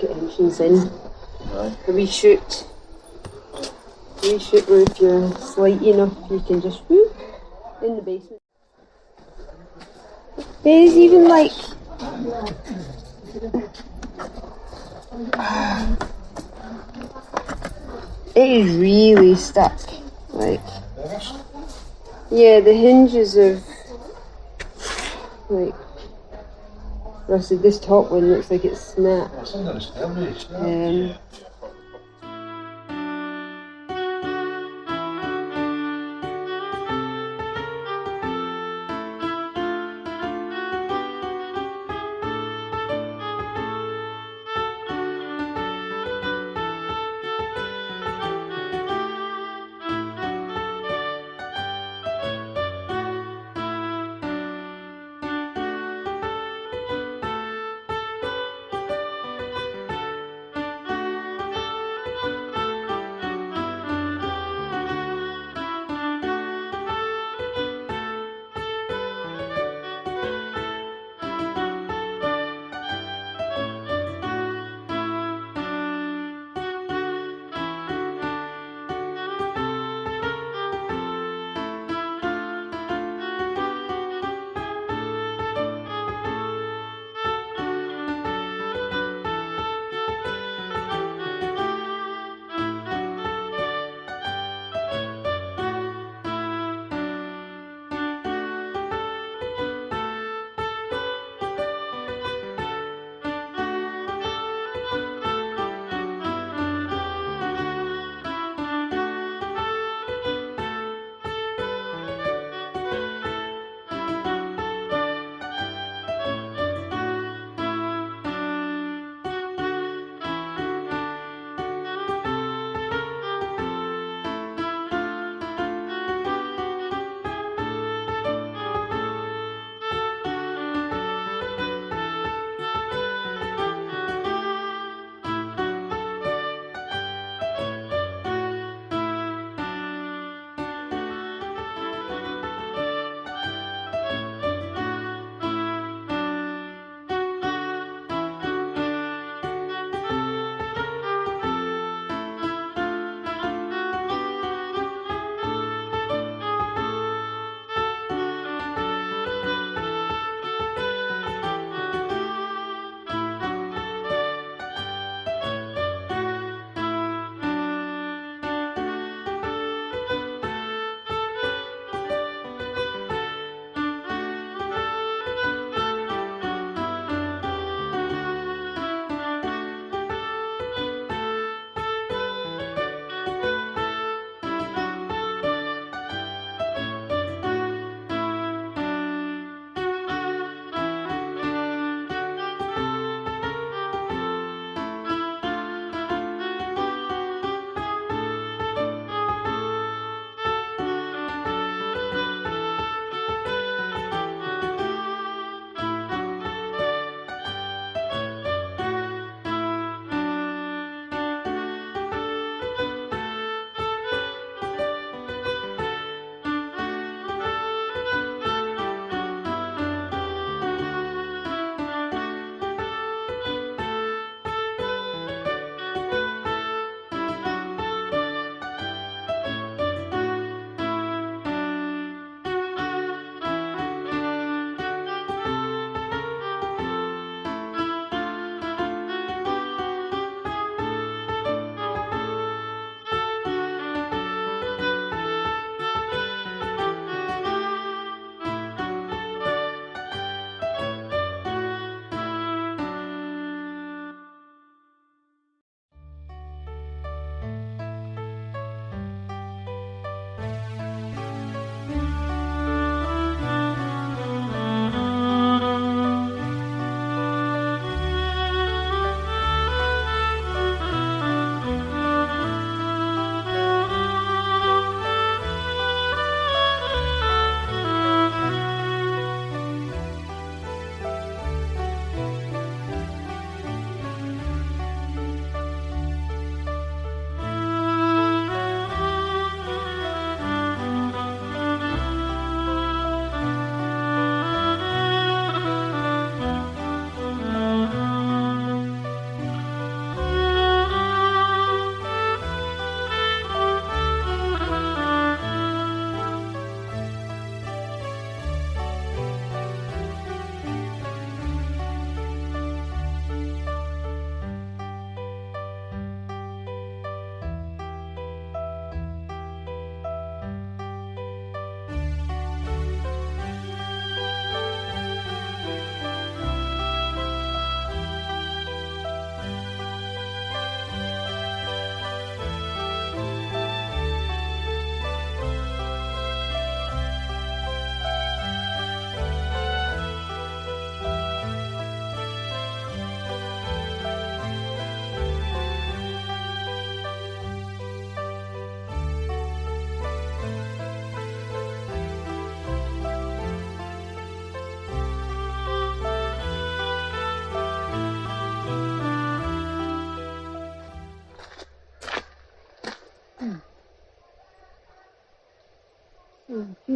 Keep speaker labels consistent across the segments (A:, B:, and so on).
A: get entrance in.
B: Right.
A: A wee chute where if you're slighty enough you can just whoop in the basement. There's even like it is really stuck. Like, yeah, the hinges are like rusted. This top one looks like it's snapped.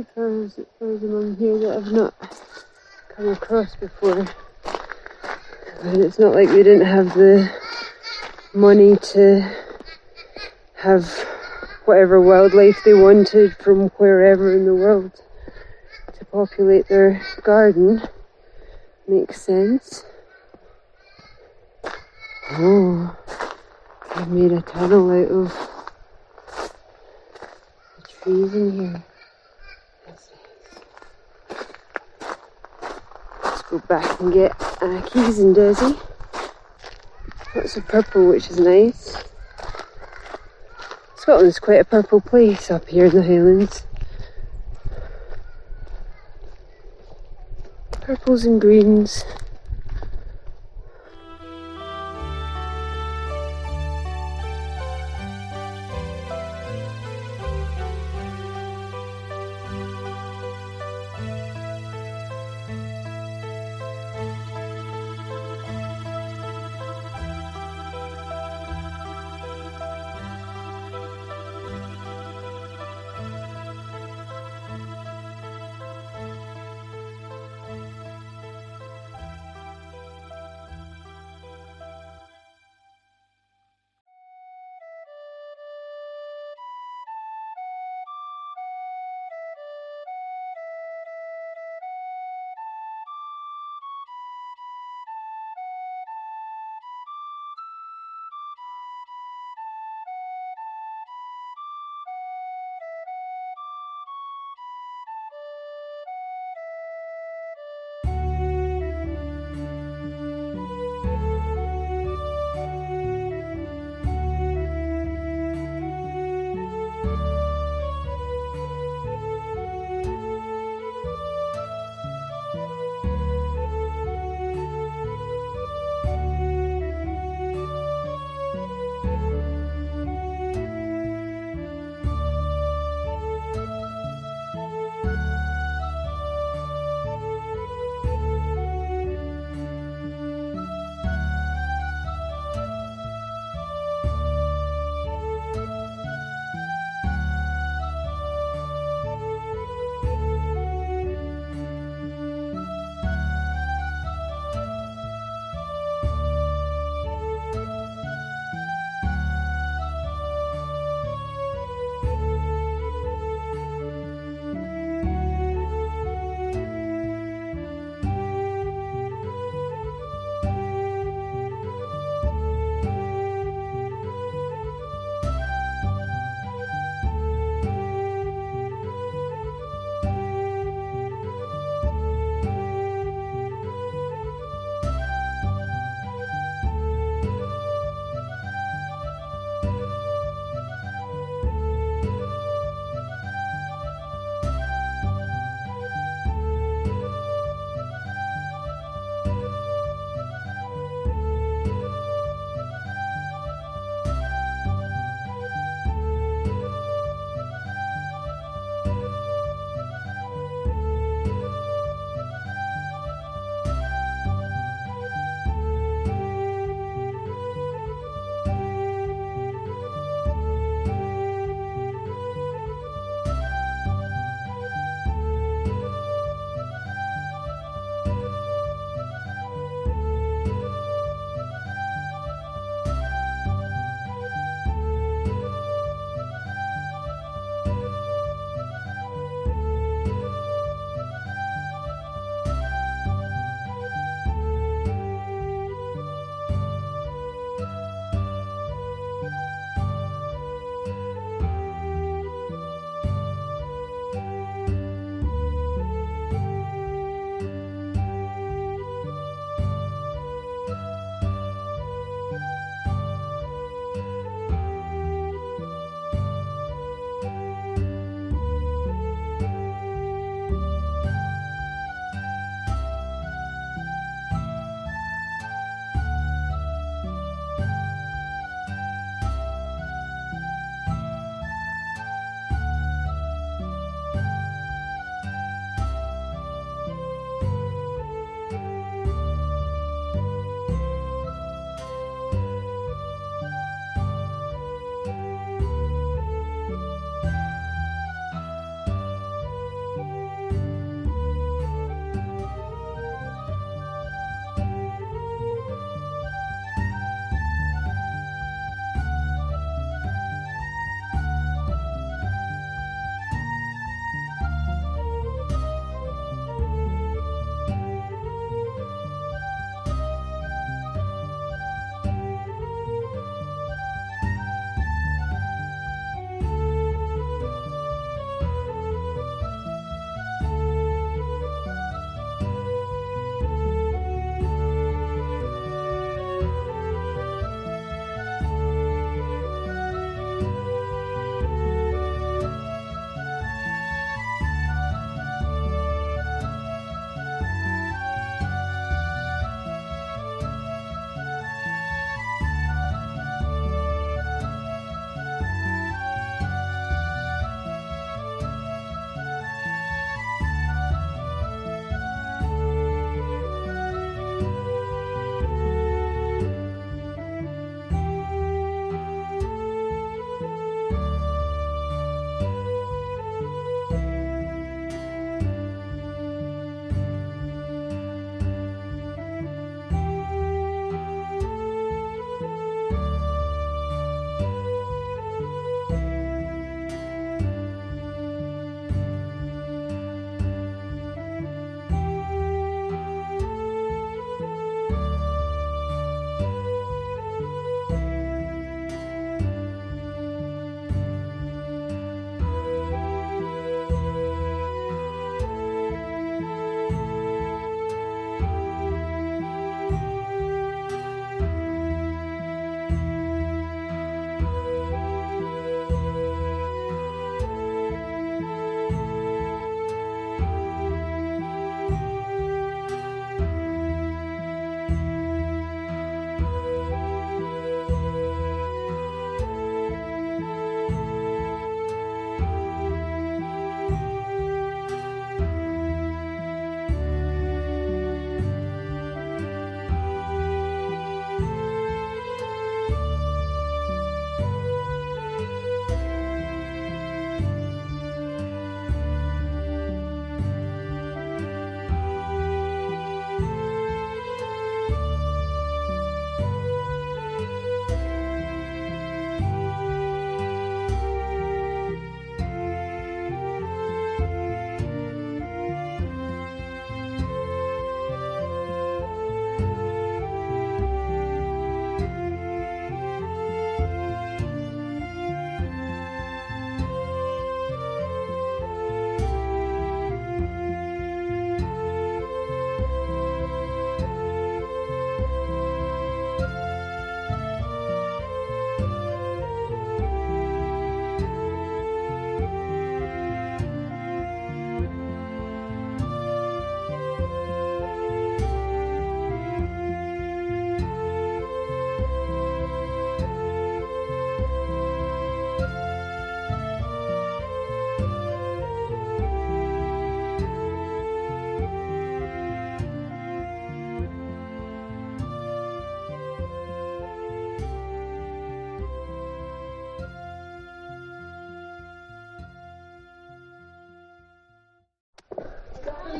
A: few flowers that grows along here that I've not come across before. And it's not like we didn't have the money to have whatever wildlife they wanted from wherever in the world to populate their garden. Makes sense. Oh, I've made a tunnel out of the trees in here. That's nice. Let's go back and get Keys and Desi. Lots of purple, which is nice. Scotland's quite a purple place up here in the Highlands. Purples and greens.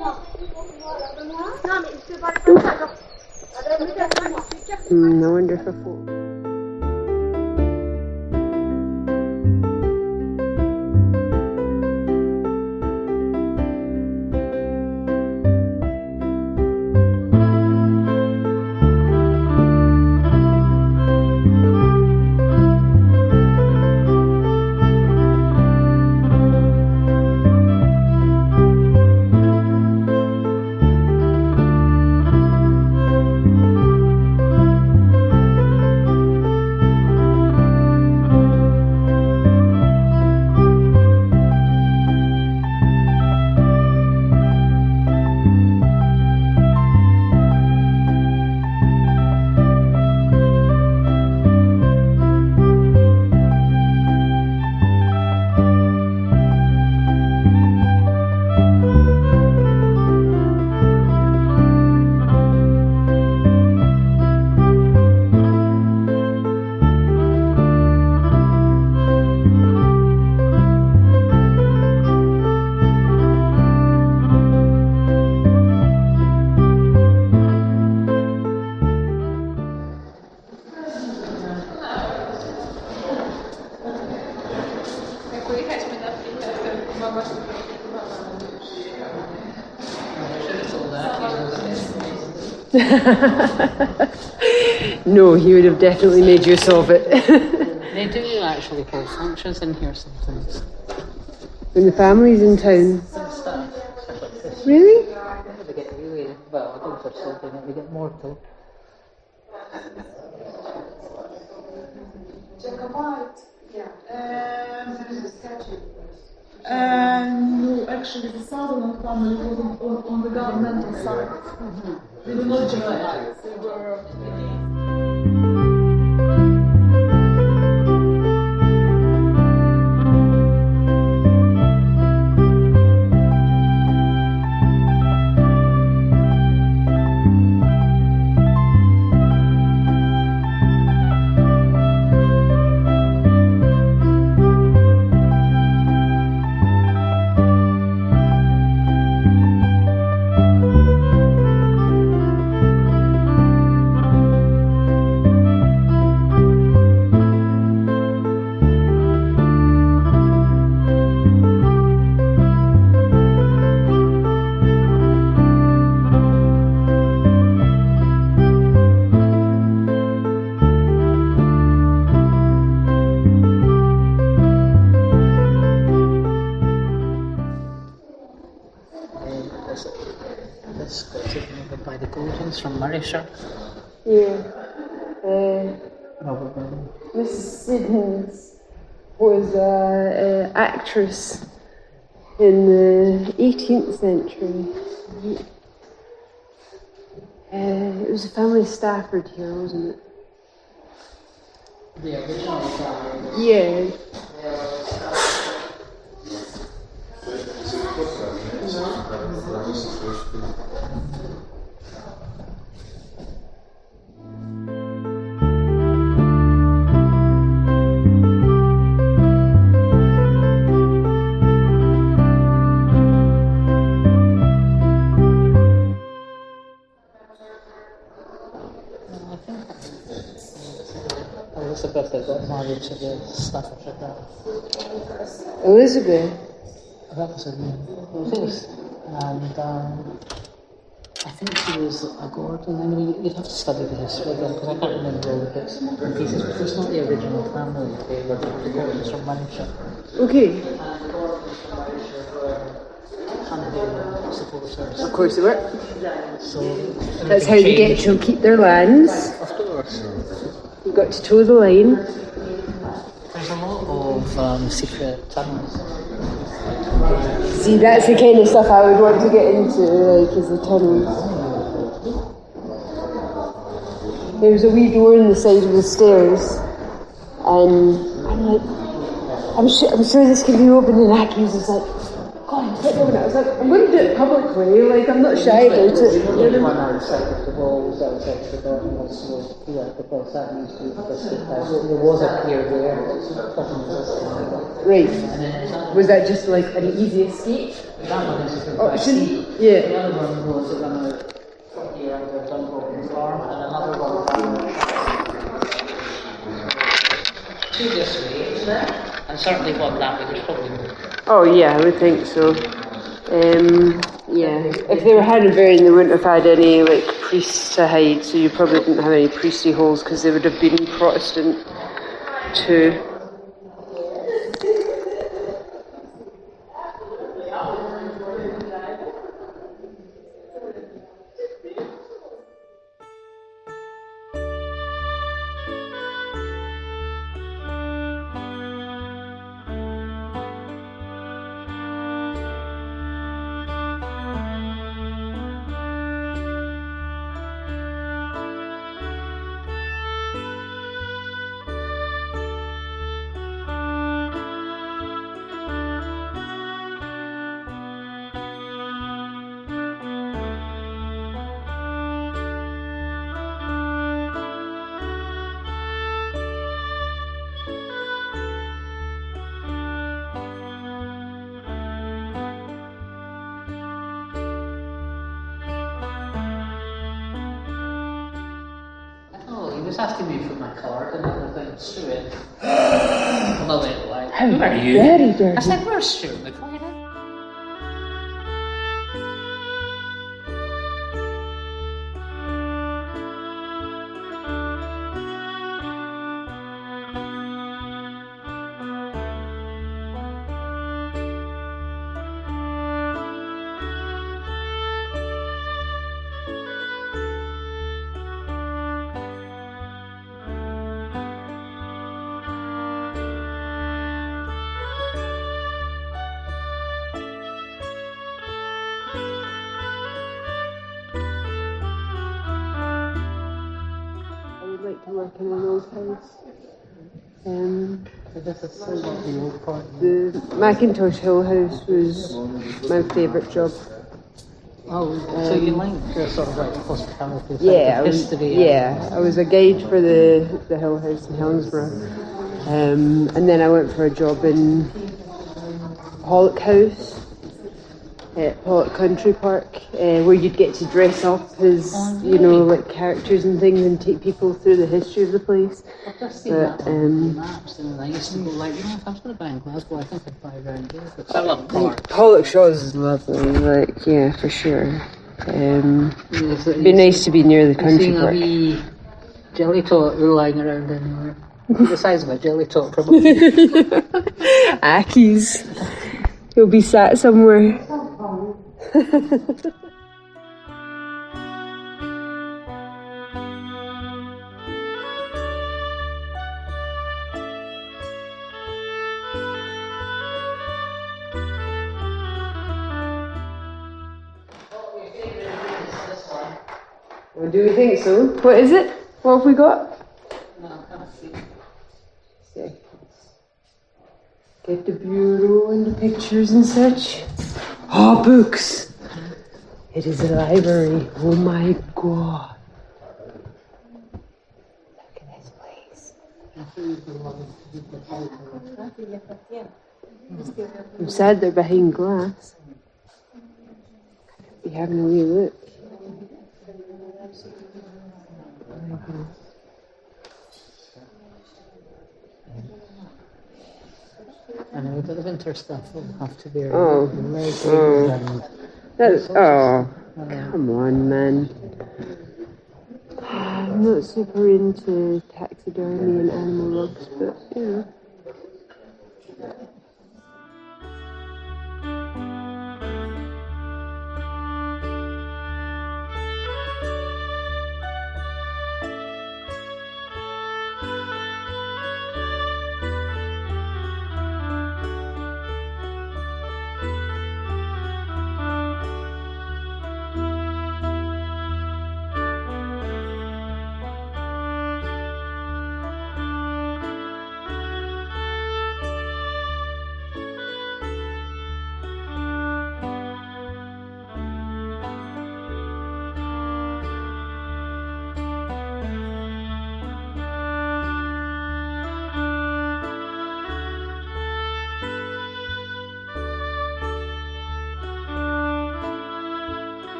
A: I wonder if I thought. No, he would have definitely made use of it.
B: They do actually hold functions in here sometimes.
A: When the family's in town.
B: Some stuff.
A: Really?
B: They get really, well, I don't touch something, they get more though.
C: Jacobite, yeah. There is a statue. No, actually, the Sutherland family was on the governmental side. They were not Jacobites, they were
B: This got taken over by the Goldens from Murrayshire.
A: Yeah.
B: Probably.
A: Mrs. Siddons was an actress in the 18th century. It was a family of Stafford here, wasn't it?
B: The original family.
A: Yeah.
B: Elizabeth that got married to the Staffordshire guy.
A: Elizabeth?
B: That was her name. Floris. And I think she was a Gordon. I mean, you'd have to study the history of them because I can't remember all the bits and pieces, but it's not the original family. They were the Gordons from Murrayshire.
A: Okay.
B: And the Gordons from Murrayshire were Canterbury supporters.
A: Of course they were.
B: So
A: That's how they get to keep their lands.
B: Of course.
A: You've got to toe the line.
B: There's a lot of secret tunnels.
A: See, that's the kind of stuff I would want to get into, like, is the tunnels. There was a wee door in the side of the stairs, and I'm like, I'm sure this can be open, and Aki's was like, God, I don't know. I was like, I'm going to do it publicly, like, I'm not shy about it.
B: The one outside of the walls, outside of the garden, was here, because that used to be the biscuit house. There was a pier there, but it doesn't exist anymore.
A: Right. Was that just like an easy escape?
B: That one is by
A: Auction?
B: sea.
A: Yeah.
B: The other one was around the 40 around the Dunrobin farm, and another one to this way, isn't it? And certainly one that way, there's probably more.
A: Oh yeah, I would think so. Yeah, if they were Hanoverian, they wouldn't have had any like priests to hide, so you probably didn't have any priestly holes because they would have been Protestant too.
B: He was asking me for my card and everything, Stuart. And I went like, who are you?
A: Very dirty.
B: I said, where's Stuart McLean?
A: To work in an old house.
B: This is so what the old part.
A: The Macintosh Hill House was my favourite job.
B: Oh, so you like the sort of like hospitality,
A: Yeah,
B: history?
A: I was a guide for the Hill House in Helensburgh, and then I went for a job in Pollock House at Pollock Country Park, where you'd get to dress up as, you know, like characters and things and take people through the history of the place.
B: I've just seen that on maps, and I used to go like, you know, if I was going to buy in Glasgow, I think I'd buy around here. But I love parks.
A: Pollock Shaws is lovely, like, yeah, for sure. It'd be nice to be near the country
B: park.
A: park.
B: A wee jelly tot lying around anywhere. The size of a jelly tot, probably.
A: Aki's. He'll be sat somewhere. Well, do we think so? What is it? What have we got?
B: No, I can't see.
A: Get the bureau and the pictures and such. Oh, books! It is a library. Oh my god. Look at this place. I'm sad they're behind glass. Be having a wee look.
B: I know, but the winter stuff will have to be
A: and that's, come on, man. I'm not super into taxidermy and animal rugs, but you know.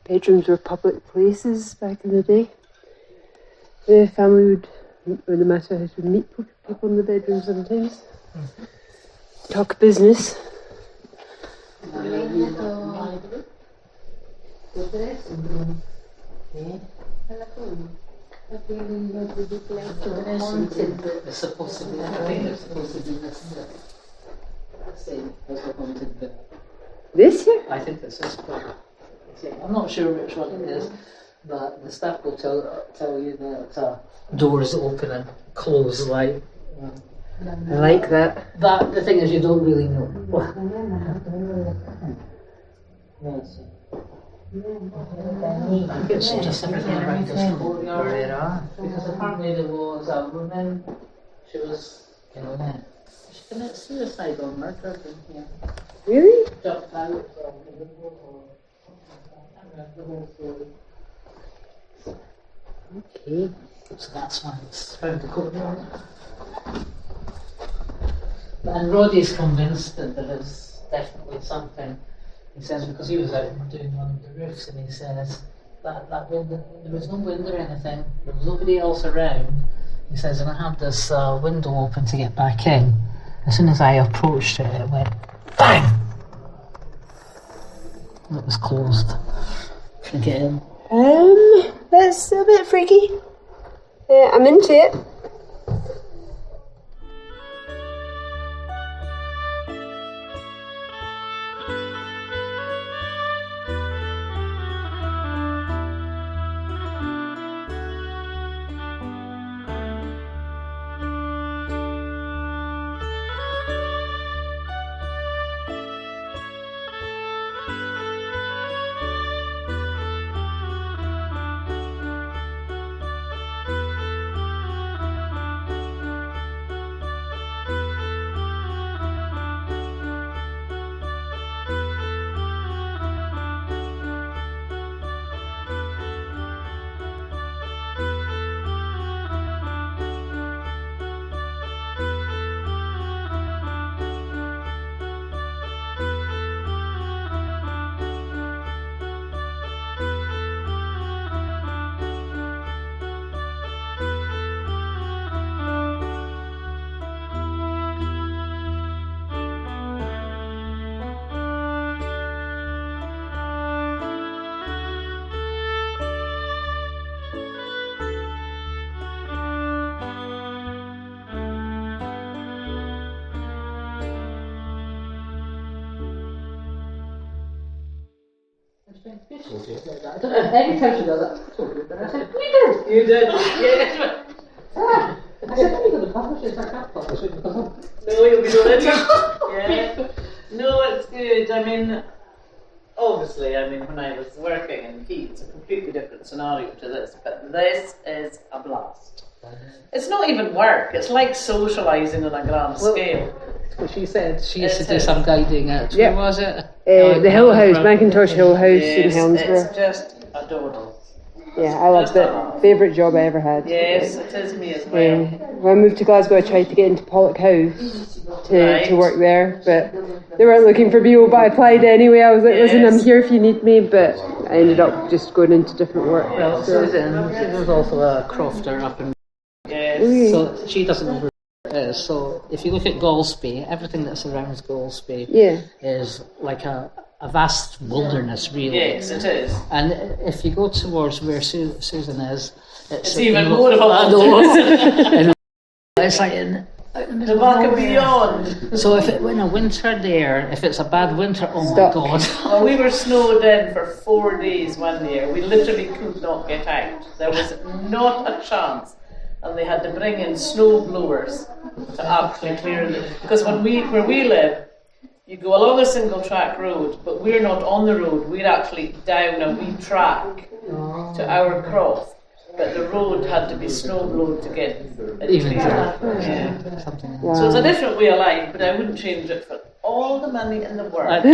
A: bedrooms were public places back in the day. The family would, or the master house would meet people in the bedroom sometimes. Talk business.
B: It's supposed to be, I think it's supposed to be this, isn't it? Same as the haunted bit.
A: This here?
B: I think it's this bit. I'm not sure which one it is, but the staff will tell you that doors open and close like.
A: I like that.
B: But the thing is, you don't really know. I think it's just everything around this courtyard. Because apparently there was a woman, she was she committed suicide or murder in here.
A: Really?
B: Jumped out from the window or I can't remember the whole story.
A: Okay.
B: So that's why it's around the courtyard. And Roddy's convinced that there is definitely something. He says, because he was out doing one of the roofs, and he says that window, there was no window or anything, there was nobody else around. He says, and I had this window open to get back in. As soon as I approached it, it went bang! And it was closed. Can I get in?
A: That's a bit freaky. I'm into it.
B: Every time she does that, so good. I said, you did. Yeah. I said, are you going to publish it? I can't publish it because
C: No, you'll be doing it. Yeah. No, it's good. I mean, obviously, when I was working in Key, it's a completely different scenario to this, but this is a blast. It's not even work, it's like socialising on a grand scale.
B: What she said, she used to do some guiding at, where was it?
A: The Hill House, Macintosh Hill House in
C: Yes,
A: Helensburgh.
C: it's just adorable.
A: Yeah, I loved it. Favourite job I ever had.
C: Yes, it is me as well.
A: When I moved to Glasgow, I tried to get into Pollock House to
C: Right.
A: work there, but they weren't looking for people, but I applied anyway. I was like, listen, I'm here if you need me, but I ended up just going into different work.
B: Well, Susan, she was also a crofter up in.
C: Yes.
B: So she doesn't know where it is. So if you look at Golspie, everything that surrounds Golspie is like a vast wilderness, really.
C: Yes, it is.
B: And if you go towards where Susan is,
C: It's even more of a land.
B: It's like in
C: the back and beyond.
B: So if it in a winter there, if it's a bad winter, oh my God.
C: Well, we were snowed in for 4 days one year. We literally could not get out. There was not a chance. And they had to bring in snow blowers to actually clear it. Because where we live, you go along a single track road, but we're not on the road, we're actually down a wee track to our cross. But the road had to be snow blown to get it
B: Even
C: clear.
B: so.
C: Yeah.
B: Something
A: Wow.
C: So it's a different way of life, but I wouldn't change it for all the money in the world.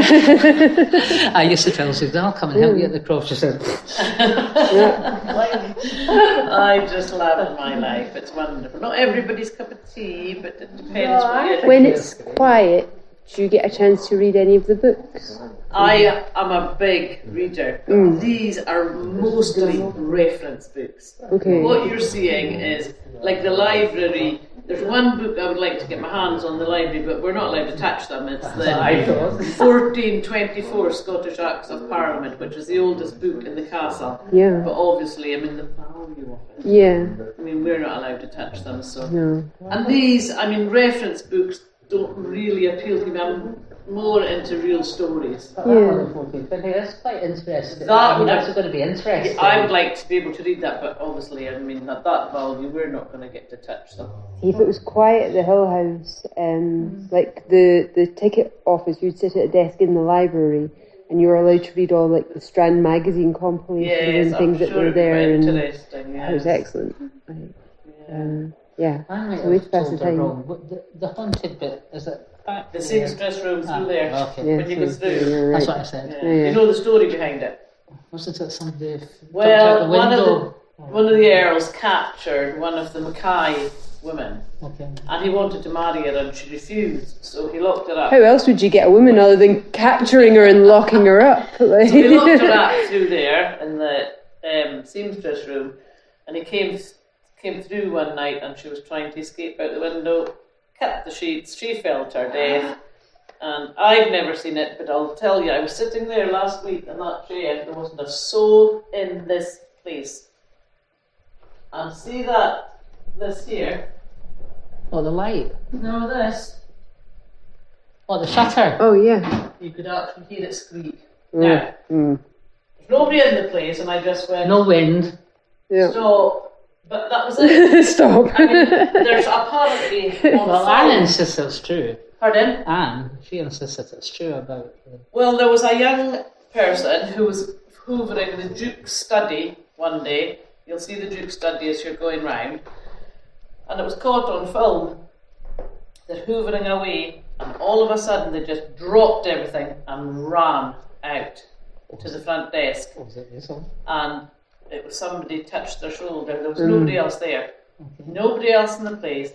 B: I used to tell Susan, I'll come and help you at the cross. She said,
C: I just love my life. It's wonderful. Not everybody's cup of tea, but it depends what you
A: When it's quiet, you get a chance to read any of the books?
D: I am a big reader. These are mostly reference books.
A: Okay.
D: What you're seeing is, like the library, there's one book I would like to get my hands on the library, but we're not allowed to touch them. It's the 1424 Scottish Acts of Parliament, which is the oldest book in the castle.
A: Yeah.
D: But obviously, I mean, the value of it.
A: Yeah.
D: I mean, we're not allowed to touch them, so.
A: No.
D: And these, I mean, reference books don't really appeal to me. I'm more into real stories.
B: That's quite interesting. That's going to be interesting.
D: I would like to be able to read that, but obviously, I mean, at that value, we're not going to get to touch them.
A: See, if it was quiet at the Hill House, like the ticket office, you'd sit at a desk in the library, and you were allowed to read all like the Strand magazine compilations and things that were there, and it was excellent. Yeah.
B: I
A: So we pass the time.
B: The haunted bit, is it back
D: The seamstress room through there.
B: Okay.
D: When you go through.
A: You're
B: That's
A: right.
B: what I said.
D: Yeah. You know the story behind it?
B: Wasn't it somebody jumped out
D: Well,
B: the window?
D: one of the earls captured one of the Mackay women,
B: Okay.
D: and he wanted to marry her, and she refused, so he locked her up.
A: How else would you get a woman other than capturing her and locking her up? Like.
D: So he locked her up through there in the seamstress room, and he came through one night, and she was trying to escape out the window, cut the sheets, she fell to her death, and I've never seen it, but I'll tell you, I was sitting there last week in that chair, there wasn't a soul in this place. And see this here?
B: Oh, the light.
D: No, this.
B: Oh, the shutter.
A: Oh yeah.
D: You could actually hear it squeak.
A: Mm.
D: Now,
A: Mm.
D: there's nobody in the place, and I just went,
B: No wind.
A: Yeah.
D: so, but that was it.
A: Stop.
D: I mean, there's apparently on
B: Well,
D: film-
B: Anne insists it's true.
D: Pardon?
B: Anne, she insists that it's true about.
D: Well, there was a young person who was hoovering the Duke's study one day. You'll see the Duke's study as you're going round. And it was caught on film. They're hoovering away, and all of a sudden they just dropped everything and ran out to the front desk.
B: Was it this one?
D: And it was somebody touched their shoulder. There was nobody else there. Nobody else in the place.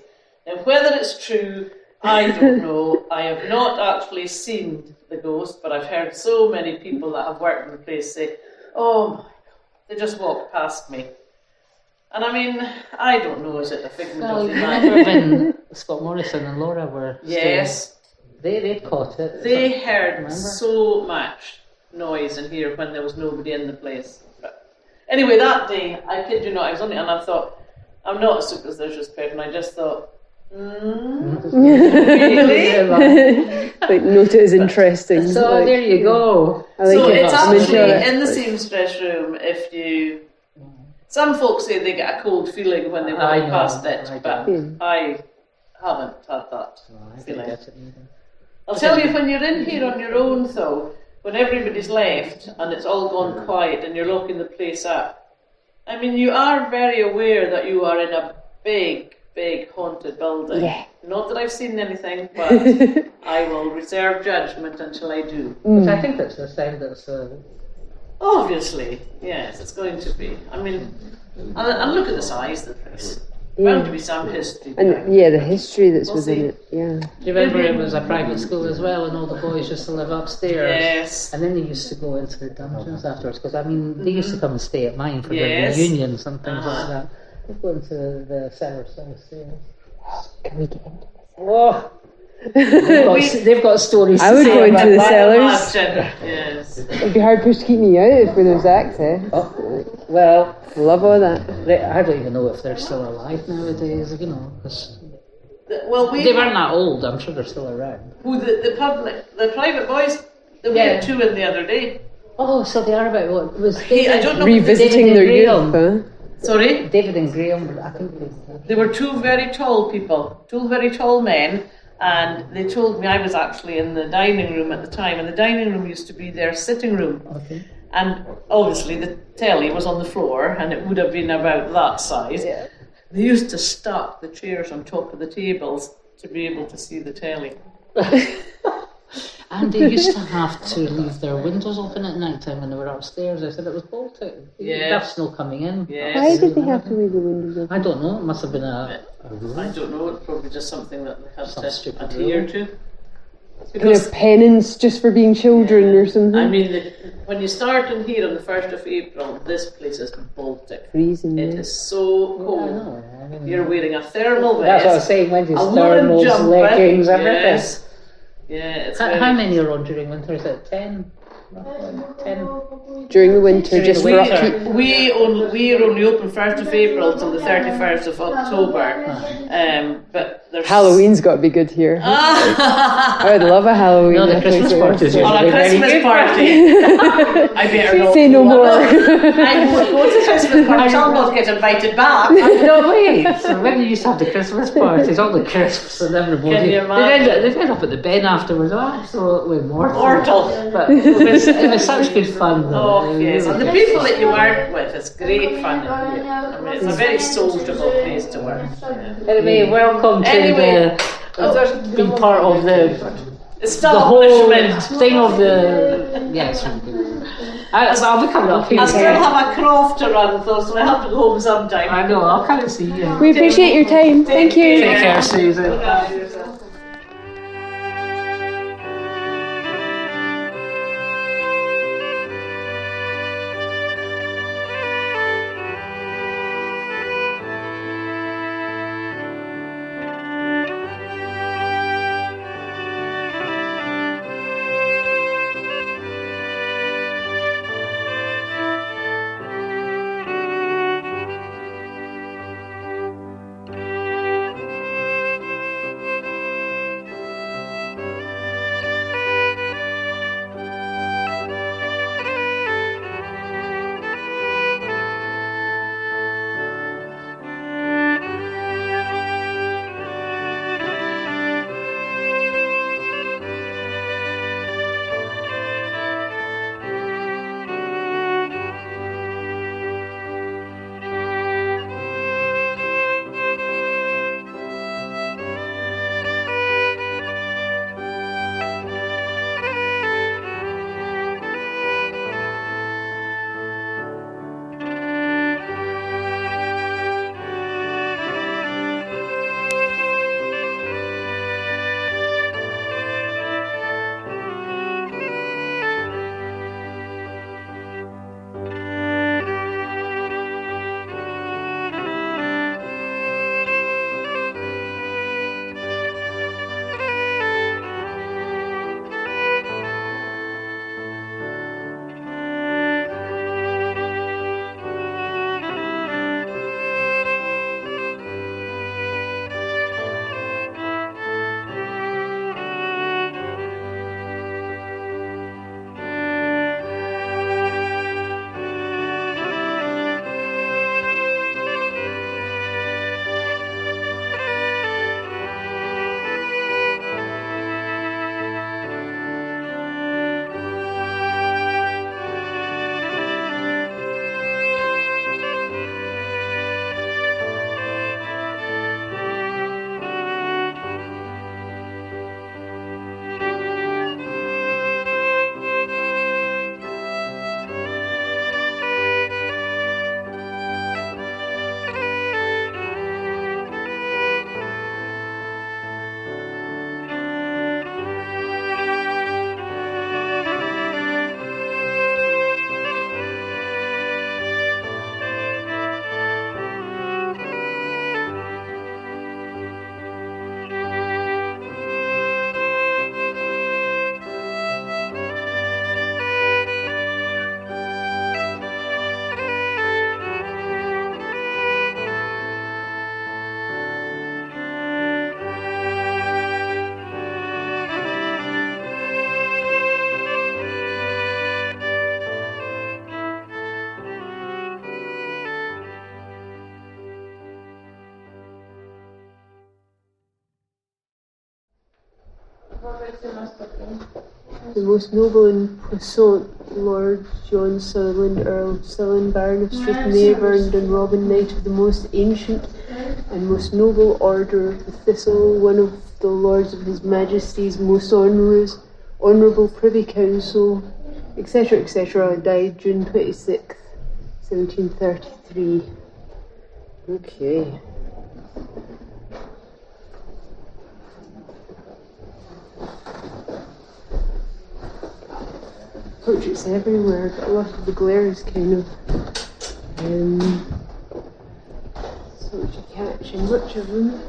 D: Now, whether it's true, I don't know. I have not actually seen the ghost, but I've heard so many people that have worked in the place say, oh my God, they just walked past me. And I mean, I don't know, is it a figment
B: Well,
D: of the
B: remember
D: mind?
B: when Scott Morrison and Laura were
D: Yes.
B: they caught it.
D: They heard
B: Remember?
D: so much noise in here when there was nobody in the place. But anyway, that day, I kid you not, I was on it and I thought, I'm not a superstitious person. I just thought, really?
A: Like, note it as interesting.
B: So
A: like,
B: there you go.
A: I like
D: So
A: it.
D: it's
A: I'm into
D: actually
A: it.
D: in the seamstress room. If you, some folks say they get a cold feeling when they
B: I
D: walk
B: know,
D: past it,
B: I
D: but
A: don't.
D: I haven't had that
B: I didn't
D: feeling.
B: get it either.
D: I'll tell you, when you're in here on your own, though, when everybody's left and it's all gone quiet and you're locking the place up, I mean, you are very aware that you are in a big, big haunted building.
A: Yeah.
D: Not that I've seen anything, but I will reserve judgment until I do.
B: Which I think that's the sign that's
D: Obviously, yes, it's going to be. I mean, and look at the size of the place. Bound to be some history.
A: And
D: behind
A: yeah,
D: it.
A: the history that's
D: We'll
A: within
D: see.
A: it. Yeah.
B: Do you remember it was a private school as well, and all the boys used to live upstairs?
D: Yes.
B: And then they used to go into the dungeons afterwards, because I mean, they used to come and stay at mine for
D: Yes.
B: their reunions and things
D: Uh-huh.
B: like that. They go into the cellars downstairs.
A: Can we get into
B: Oh, they've got stories.
A: I
B: to
A: would
B: say
A: go into
B: about
A: the
B: that.
A: cellars.
D: Yes.
A: It'd be hard pushed to keep me out if there was access.
B: Oh, well,
A: Love all that.
B: I don't even know if they're still alive nowadays, you know, because
D: Well,
B: they weren't that old. I'm sure they're still around.
D: the private boys, we
B: Yeah.
D: had two in the other day.
B: Oh, so they are about what was
D: I don't know.
A: Revisiting
B: David
A: their
B: and
A: youth, huh?
D: Sorry?
B: David and Graham, I think
D: They were two very tall people, two very tall men, and they told me I was actually in the dining room at the time, and the dining room used to be their sitting room.
B: Okay.
D: And obviously the telly was on the floor, and it would have been about that size.
B: Yeah.
D: They used to stack the chairs on top of the tables to be able to see the telly.
B: And they used to have to leave their windows open at night time when they were upstairs. I said it was bolted.
D: Yeah.
B: That's no coming in.
D: Yes.
A: Why did they have to leave the windows open?
B: I don't know. It must have been a
D: I
B: rule.
D: don't know, it's probably just something that they had
B: Some
D: to
B: stupid
D: adhere
B: rule.
D: to.
A: kind of penance just for being children or something.
D: I mean, when you start in here on the 1st of April, this place is Baltic.
A: Freezing.
D: It is so cold.
B: I mean,
D: You're wearing a thermal vest.
B: that's what I was saying. When you
D: a woolen
B: thermals,
D: jumper.
B: leggings, everything.
D: Yes. Yeah, it's
B: How many are on during winter? Is it 10? 10?
A: During the winter,
B: During
A: just
B: the
A: for
B: winter.
A: upkeep.
D: We're only open 1st of April till the 31st of October. But there's
A: Halloween's got to be good here. I would love a Halloween.
B: No, the Christmas parties.
D: on a Christmas party. I better not
A: Say no
D: go.
A: more.
D: I won't go to the Christmas party. I'll not get invited back.
B: No, wait. So when you used to have the Christmas parties, all the crisps and everybody,
D: Can you
B: they'd end up at the bin afterwards. Oh, absolutely mortal.
D: Mortal.
B: But it was such good fun, though.
D: Oh, yes. And the people that you work with, it's great fun. I mean, it's a very sociable place to work.
B: Anyway, welcome to being part of the whole
D: Establishment.
B: thing of the. Yes. I'll be coming up here.
D: I still have a croft to run though, so I have to go home sometime.
B: I know, I'll come and see you.
A: We appreciate your time. Thank you.
B: Take care, Susan.
D: Look after yourself.
A: The most noble and puissant Lord John Sutherland, Earl of Sutherland, Baron of Strathnaburn, Dunrobin, Knight of the most ancient and most noble order of the Thistle, one of the Lords of His Majesty's most honourable Privy Council, etc., etc., died June 26th, 1733. Okay. portraits everywhere, but a lot of the glare is kind of sort of catching much of them.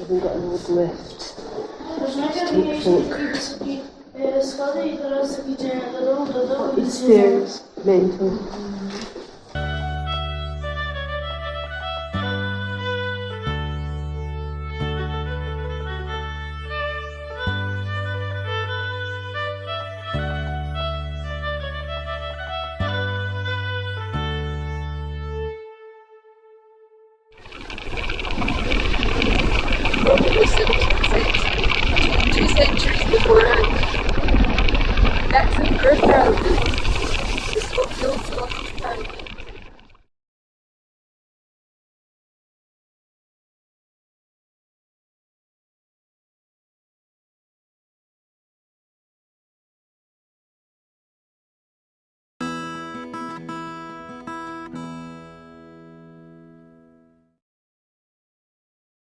A: We've got an old lift to take folk up the stairs. Mental. Two centuries before, that's the first